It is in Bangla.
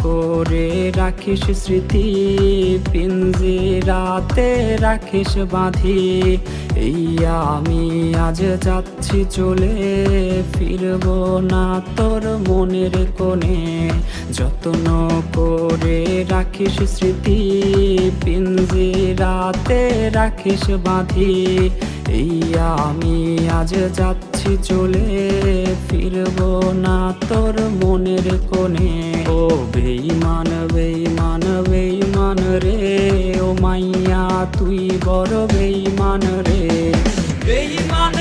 করে রাখিস স্মৃতি, পিঞ্জিরাতে রাখিস বাঁধি। এই আমি আজ যাচ্ছি চলে, ফিরবো না তোর মনের কোণে। যত্ন করে রাখিস স্মৃতি, পিঞ্জিরাতে রাখিস বাঁধি। এই আমি আজ যাচ্ছি চলে, ফিরবো না তোর মনের কোণে। ও বেঈমান বেঈমান বেঈমান রে, ও মাইয়া তুই বড় বেঈমান রে, বেঈমান